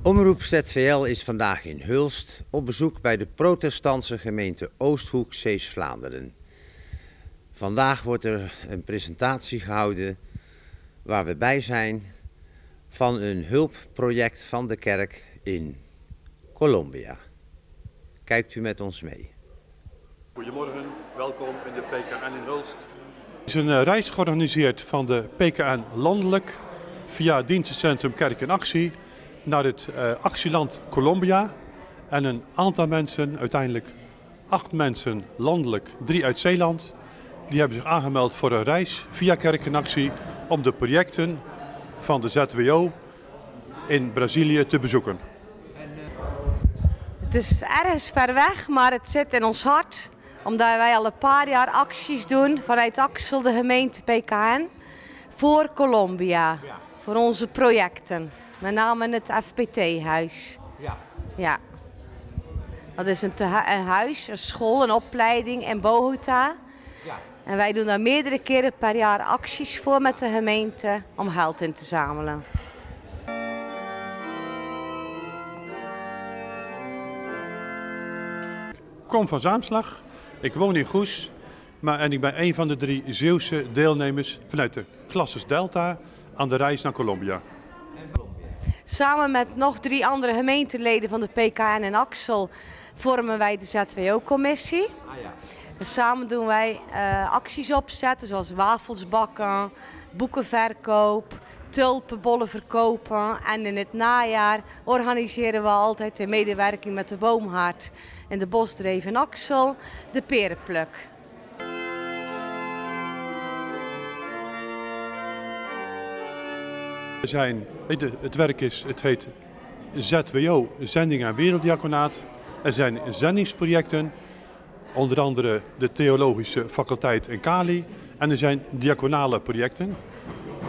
Omroep ZVL is vandaag in Hulst op bezoek bij de protestantse gemeente Oosthoek, Zeeuws-Vlaanderen. Vandaag wordt er een presentatie gehouden waar we bij zijn van een hulpproject van de kerk in Colombia. Kijkt u met ons mee. Goedemorgen, welkom in de PKN in Hulst. Er is een reis georganiseerd van de PKN landelijk via het dienstencentrum Kerk in Actie naar het actieland Colombia. En een aantal mensen, uiteindelijk 8 mensen landelijk, 3 uit Zeeland, die hebben zich aangemeld voor een reis via Kerk in Actie om de projecten van de ZWO in Brazilië te bezoeken. Het is ergens ver weg, maar het zit in ons hart. Omdat wij al een paar jaar acties doen vanuit Axel, de gemeente PKN, voor Colombia. Ja. Voor onze projecten. Met name het FPT-huis. Ja. Ja. Dat is een huis, een school, een opleiding in Bogota. Ja. En wij doen daar meerdere keren per jaar acties voor met de gemeente om geld in te zamelen. Ik kom van Zaamslag, ik woon in Goes en ik ben een van de 3 Zeeuwse deelnemers vanuit de Klasses Delta aan de reis naar Colombia. Samen met nog 3 andere gemeenteleden van de PKN en Axel vormen wij de ZWO-commissie. Samen doen wij acties opzetten zoals wafels bakken, boekenverkoop, tulpenbollen verkopen. En in het najaar organiseren we altijd in medewerking met de Boomhaard in de Bosdreef in Axel de perenpluk. Het werk het heet ZWO, Zending en Werelddiaconaat. Er zijn zendingsprojecten, onder andere de Theologische Faculteit in Cali. En er zijn diaconale projecten.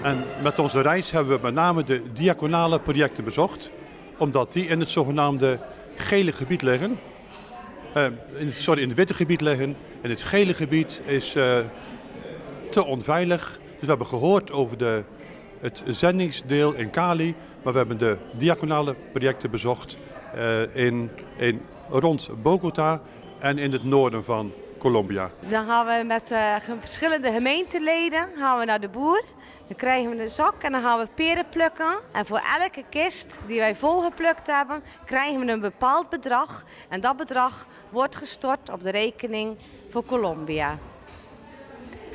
En met onze reis hebben we met name de diaconale projecten bezocht, omdat die in het zogenaamde gele gebied liggen. In het witte gebied liggen. En het gele gebied is te onveilig. Dus we hebben gehoord over het zendingsdeel in Cali, maar we hebben de diaconale projecten bezocht rond Bogota en in het noorden van Colombia. Dan gaan we met verschillende gemeenteleden naar de boer. Dan krijgen we een zak en dan gaan we peren plukken. En voor elke kist die wij volgeplukt hebben, krijgen we een bepaald bedrag. En dat bedrag wordt gestort op de rekening voor Colombia.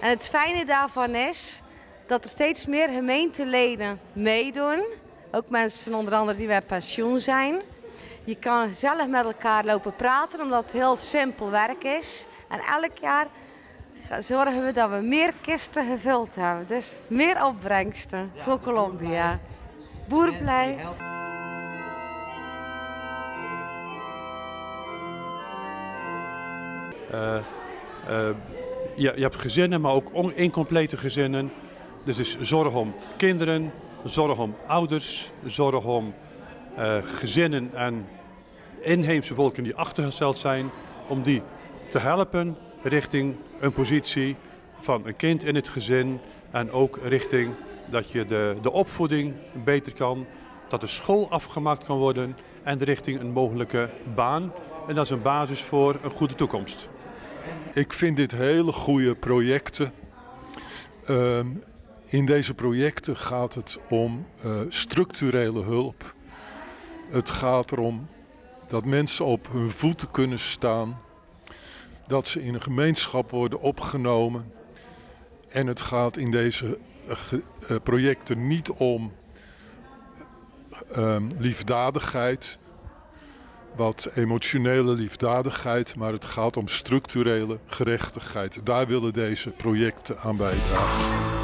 En het fijne daarvan is dat er steeds meer gemeenteleden meedoen. Ook mensen onder andere die bij pensioen zijn. Je kan zelf met elkaar lopen praten omdat het heel simpel werk is. En elk jaar zorgen we dat we meer kisten gevuld hebben. Dus meer opbrengsten voor Colombia. Boer blij. Je hebt gezinnen, maar ook incomplete gezinnen. Dus het is zorg om kinderen, zorg om ouders, zorg om gezinnen en inheemse volken die achtergesteld zijn, om die te helpen richting een positie van een kind in het gezin en ook richting dat je de opvoeding beter kan, dat de school afgemaakt kan worden en richting een mogelijke baan. En dat is een basis voor een goede toekomst. Ik vind dit hele goede projecten. In deze projecten gaat het om structurele hulp. Het gaat erom dat mensen op hun voeten kunnen staan. Dat ze in een gemeenschap worden opgenomen. En het gaat in deze projecten niet om liefdadigheid, wat emotionele liefdadigheid, maar het gaat om structurele gerechtigheid. Daar willen deze projecten aan bijdragen.